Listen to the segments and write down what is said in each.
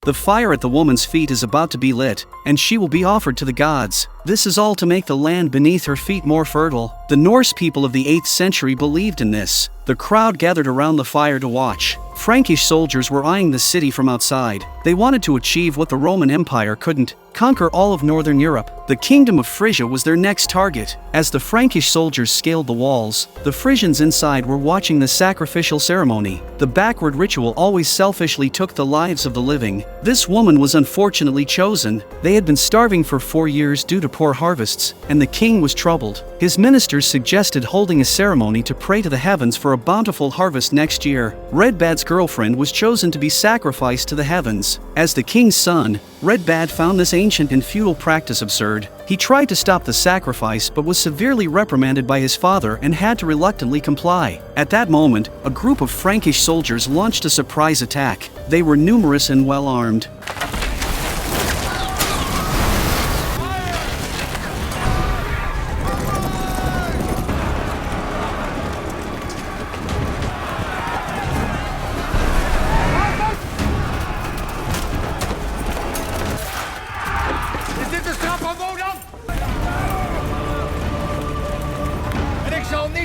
The fire at the woman's feet is about to be lit, and she will be offered to the gods. This is all to make the land beneath her feet more fertile. The Norse people of the 8th century believed in this. The crowd gathered around the fire to watch. Frankish soldiers were eyeing the city from outside. They wanted to achieve what the Roman Empire couldn't: conquer all of northern Europe. The kingdom of Frisia was their next target. As the Frankish soldiers scaled the walls, the Frisians inside were watching the sacrificial ceremony. The backward ritual always selfishly took the lives of the living. This woman was unfortunately chosen. They had been starving for 4 years due to poor harvests, and the king was troubled. His ministers suggested holding a ceremony to pray to the heavens for a bountiful harvest next year. Redbad's girlfriend was chosen to be sacrificed to the heavens. As the king's son, Redbad found this ancient and futile practice absurd. He tried to stop the sacrifice but was severely reprimanded by his father and had to reluctantly comply. At that moment, a group of Frankish soldiers launched a surprise attack. They were numerous and well armed.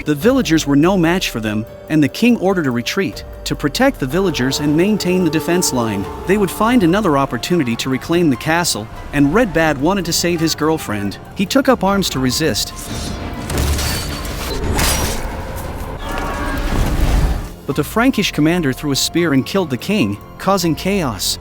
The villagers were no match for them, and the king ordered a retreat to protect the villagers and maintain the defense line. They would find another opportunity to reclaim the castle, and Redbad wanted to save his girlfriend. He took up arms to resist. But the Frankish commander threw a spear and killed the king, causing chaos.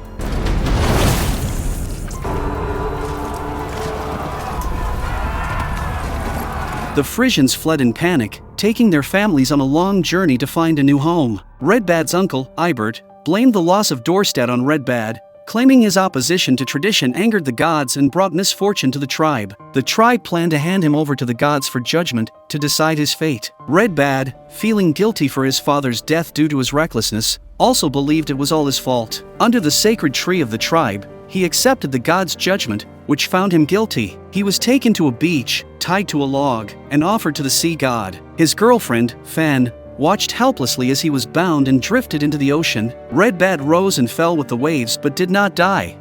The Frisians fled in panic, taking their families on a long journey to find a new home. Redbad's uncle, Ibert, blamed the loss of Doorstad on Redbad, claiming his opposition to tradition angered the gods and brought misfortune to the tribe. The tribe planned to hand him over to the gods for judgment, to decide his fate. Redbad, feeling guilty for his father's death due to his recklessness, also believed it was all his fault. Under the sacred tree of the tribe, he accepted the gods' judgment, which found him guilty. He was taken to a beach, tied to a log, and offered to the sea god. His girlfriend, Fan, watched helplessly as he was bound and drifted into the ocean. Redbad rose and fell with the waves but did not die.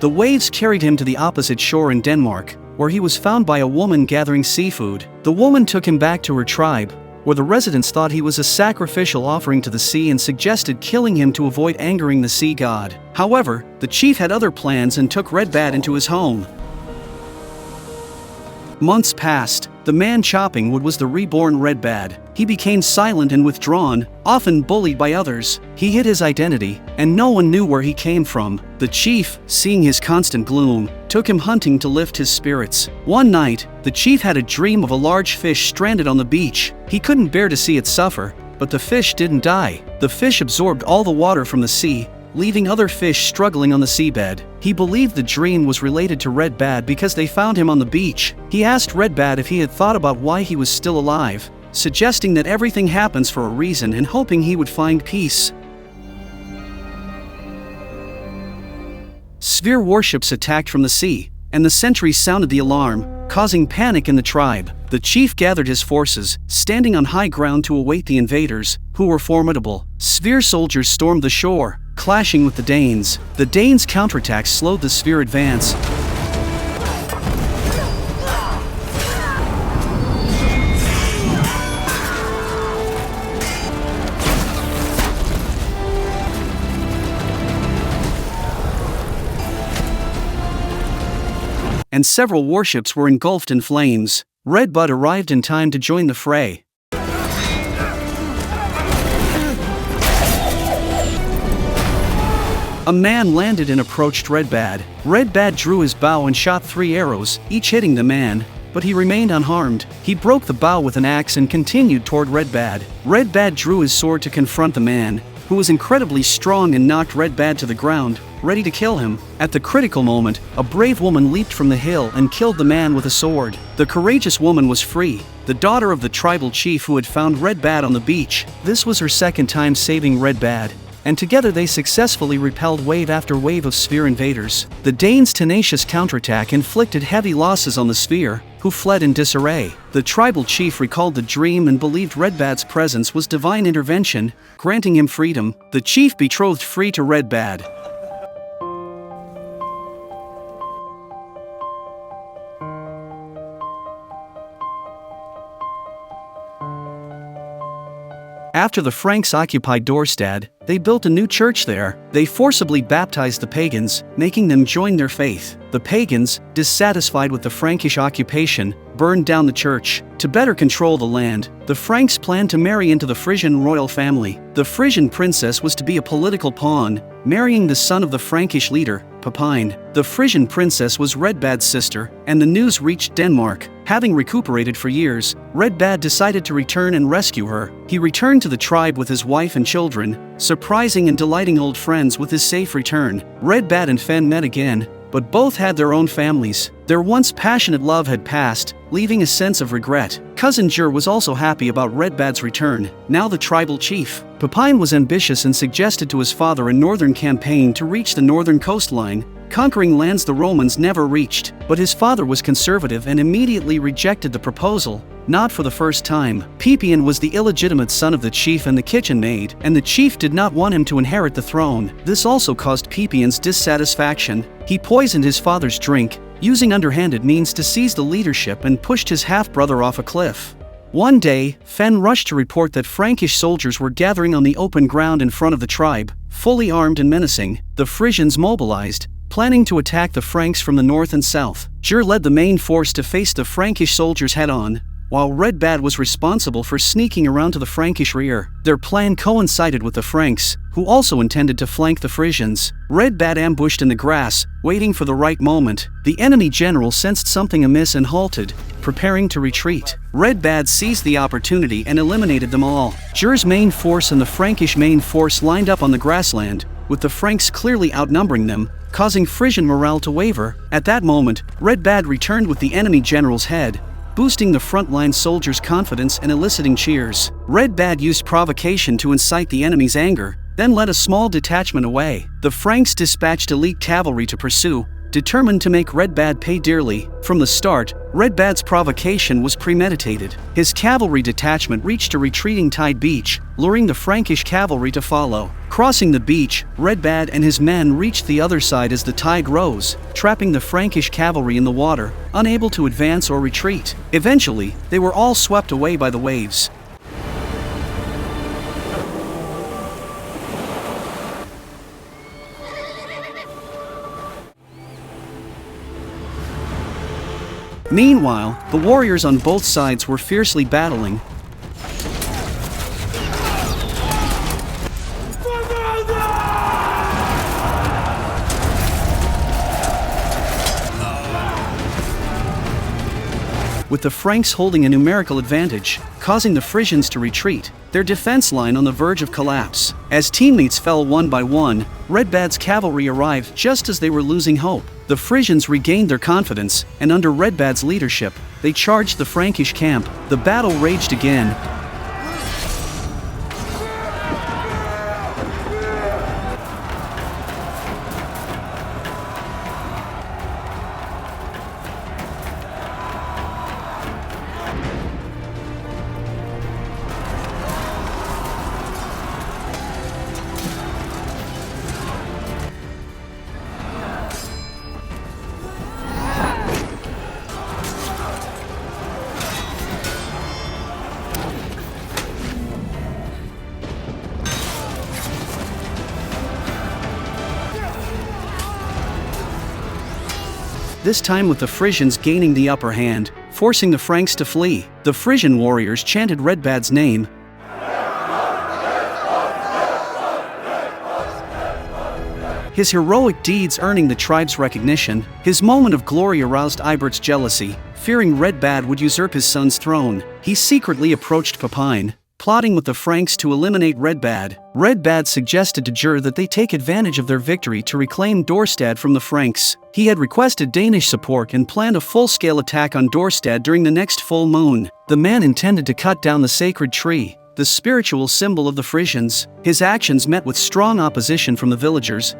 The waves carried him to the opposite shore in Denmark, where he was found by a woman gathering seafood. The woman took him back to her tribe, where the residents thought he was a sacrificial offering to the sea and suggested killing him to avoid angering the sea god. However, the chief had other plans and took Redbad into his home. Months passed. The man chopping wood was the reborn Redbad. He became silent and withdrawn, often bullied by others. He hid his identity, and no one knew where he came from. The chief, seeing his constant gloom, took him hunting to lift his spirits. One night, the chief had a dream of a large fish stranded on the beach. He couldn't bear to see it suffer, but the fish didn't die. The fish absorbed all the water from the sea, leaving other fish struggling on the seabed. He believed the dream was related to Redbad because they found him on the beach. He asked Redbad if he had thought about why he was still alive, suggesting that everything happens for a reason and hoping he would find peace. Sphere warships attacked from the sea, and the sentries sounded the alarm, causing panic in the tribe. The chief gathered his forces, standing on high ground to await the invaders, who were formidable. Sphere soldiers stormed the shore, clashing with the Danes. The Danes' counterattacks slowed the Sphere advance. And several warships were engulfed in flames. Redbad arrived in time to join the fray. A man landed and approached Redbad. Redbad drew his bow and shot 3 arrows, each hitting the man, but he remained unharmed. He broke the bow with an axe and continued toward Redbad. Redbad drew his sword to confront the man, who was incredibly strong, and knocked Redbad to the ground, ready to kill him. At the critical moment, a brave woman leaped from the hill and killed the man with a sword. The courageous woman was Free, the daughter of the tribal chief who had found Redbad on the beach. This was her second time saving Redbad, and together they successfully repelled wave after wave of Sphere invaders. The Danes' tenacious counterattack inflicted heavy losses on the Sphere, who fled in disarray. The tribal chief recalled the dream and believed Redbad's presence was divine intervention, granting him freedom. The chief betrothed Free to Redbad. After the Franks occupied Doorstad, they built a new church there. They forcibly baptized the pagans, making them join their faith. The pagans, dissatisfied with the Frankish occupation, burned down the church. To better control the land, the Franks planned to marry into the Frisian royal family. The Frisian princess was to be a political pawn, marrying the son of the Frankish leader, Pepin. The Frisian princess was Redbad's sister, and the news reached Denmark. Having recuperated for years, Redbad decided to return and rescue her. He returned to the tribe with his wife and children, surprising and delighting old friends with his safe return. Redbad and Fen met again, but both had their own families. Their once passionate love had passed, leaving a sense of regret. Cousin Jur was also happy about Redbad's return, now the tribal chief. Pepin was ambitious and suggested to his father a northern campaign to reach the northern coastline, conquering lands the Romans never reached. But his father was conservative and immediately rejected the proposal. Not for the first time. Pepin was the illegitimate son of the chief and the kitchen maid, and the chief did not want him to inherit the throne. This also caused Pepin's dissatisfaction. He poisoned his father's drink, using underhanded means to seize the leadership, and pushed his half-brother off a cliff. One day, Fen rushed to report that Frankish soldiers were gathering on the open ground in front of the tribe, fully armed and menacing. The Frisians mobilized, planning to attack the Franks from the north and south. Jur led the main force to face the Frankish soldiers head-on, while Redbad was responsible for sneaking around to the Frankish rear. Their plan coincided with the Franks, who also intended to flank the Frisians. Redbad ambushed in the grass, waiting for the right moment. The enemy general sensed something amiss and halted, preparing to retreat. Redbad seized the opportunity and eliminated them all. Jur's main force and the Frankish main force lined up on the grassland, with the Franks clearly outnumbering them, causing Frisian morale to waver. At that moment, Redbad returned with the enemy general's head, boosting the frontline soldiers' confidence and eliciting cheers. Redbad used provocation to incite the enemy's anger, then led a small detachment away. The Franks dispatched elite cavalry to pursue, determined to make Redbad pay dearly. From the start, Redbad's provocation was premeditated. His cavalry detachment reached a retreating tide beach, luring the Frankish cavalry to follow. Crossing the beach, Redbad and his men reached the other side as the tide rose, trapping the Frankish cavalry in the water, unable to advance or retreat. Eventually, they were all swept away by the waves. Meanwhile, the warriors on both sides were fiercely battling. With the Franks holding a numerical advantage, causing the Frisians to retreat, their defense line on the verge of collapse. As teammates fell one by one, Redbad's cavalry arrived just as they were losing hope. The Frisians regained their confidence, and under Redbad's leadership, they charged the Frankish camp. The battle raged again. This time with the Frisians gaining the upper hand, forcing the Franks to flee. The Frisian warriors chanted Redbad's name, his heroic deeds earning the tribe's recognition. His moment of glory aroused Ibert's jealousy. Fearing Redbad would usurp his son's throne, he secretly approached Pepin, plotting with the Franks to eliminate Redbad. Redbad suggested to Jur that they take advantage of their victory to reclaim Doorstad from the Franks. He had requested Danish support and planned a full-scale attack on Doorstad during the next full moon. The man intended to cut down the sacred tree, the spiritual symbol of the Frisians. His actions met with strong opposition from the villagers.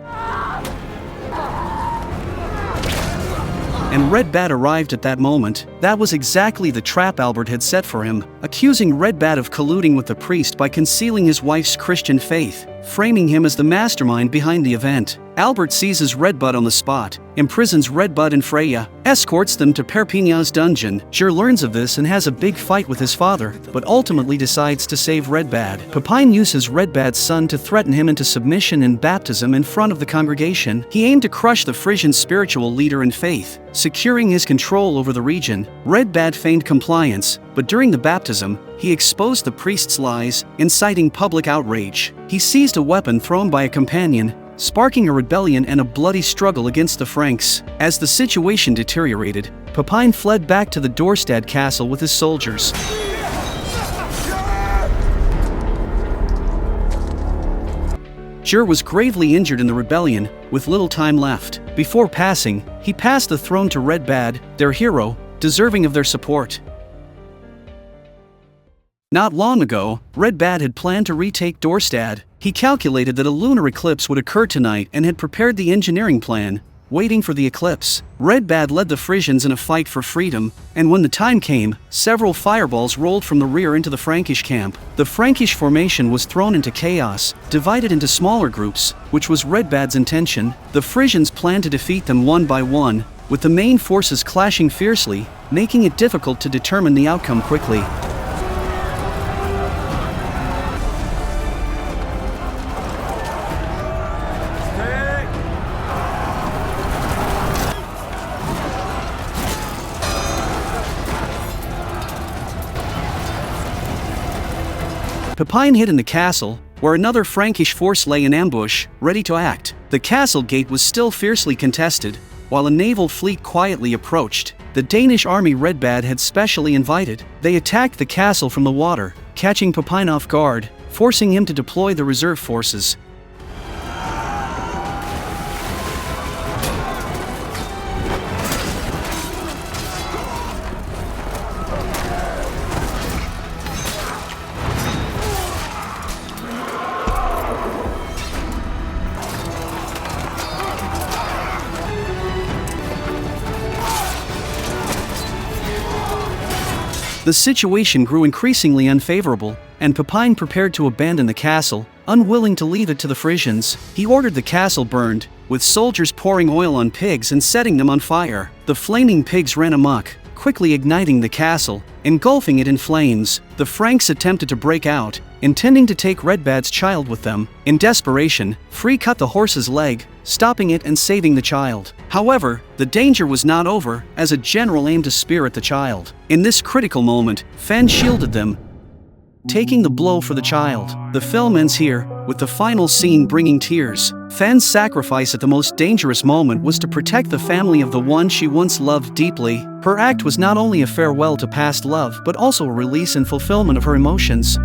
and Redbad arrived at that moment. That was exactly the trap Albert had set for him, accusing Redbad of colluding with the priest by concealing his wife's Christian faith, framing him as the mastermind behind the event. Albert seizes Redbad on the spot, imprisons Redbad and Freya, escorts them to Pepin's dungeon. Ger learns of this and has a big fight with his father, but ultimately decides to save Redbad. Pepin uses Redbad's son to threaten him into submission and baptism in front of the congregation. He aimed to crush the Frisian spiritual leader in faith, securing his control over the region. Redbad feigned compliance, but during the baptism, he exposed the priest's lies, inciting public outrage. He seized a weapon thrown by a companion, sparking a rebellion and a bloody struggle against the Franks. As the situation deteriorated, Pepin fled back to the Doorstad castle with his soldiers. Ger was gravely injured in the rebellion, with little time left. Before passing, he passed the throne to Redbad, their hero, deserving of their support. Not long ago, Redbad had planned to retake Doorstad. He calculated that a lunar eclipse would occur tonight and had prepared the engineering plan, waiting for the eclipse. Redbad led the Frisians in a fight for freedom, and when the time came, several fireballs rolled from the rear into the Frankish camp. The Frankish formation was thrown into chaos, divided into smaller groups, which was Redbad's intention. The Frisians planned to defeat them one by one, with the main forces clashing fiercely, making it difficult to determine the outcome quickly. Pepin hid in the castle, where another Frankish force lay in ambush, ready to act. The castle gate was still fiercely contested, while a naval fleet quietly approached. The Danish army Redbad had specially invited. They attacked the castle from the water, catching Pepin off guard, forcing him to deploy the reserve forces. The situation grew increasingly unfavorable, and Pepin prepared to abandon the castle, unwilling to leave it to the Frisians. He ordered the castle burned, with soldiers pouring oil on pigs and setting them on fire. The flaming pigs ran amok, quickly igniting the castle, engulfing it in flames. The Franks attempted to break out, intending to take Redbad's child with them. In desperation, Free cut the horse's leg, stopping it and saving the child. However, the danger was not over, as a general aimed a spear at the child. In this critical moment, Fen shielded them, taking the blow for the child. The film ends here, with the final scene bringing tears. Fen's sacrifice at the most dangerous moment was to protect the family of the one she once loved deeply. Her act was not only a farewell to past love but also a release and fulfillment of her emotions.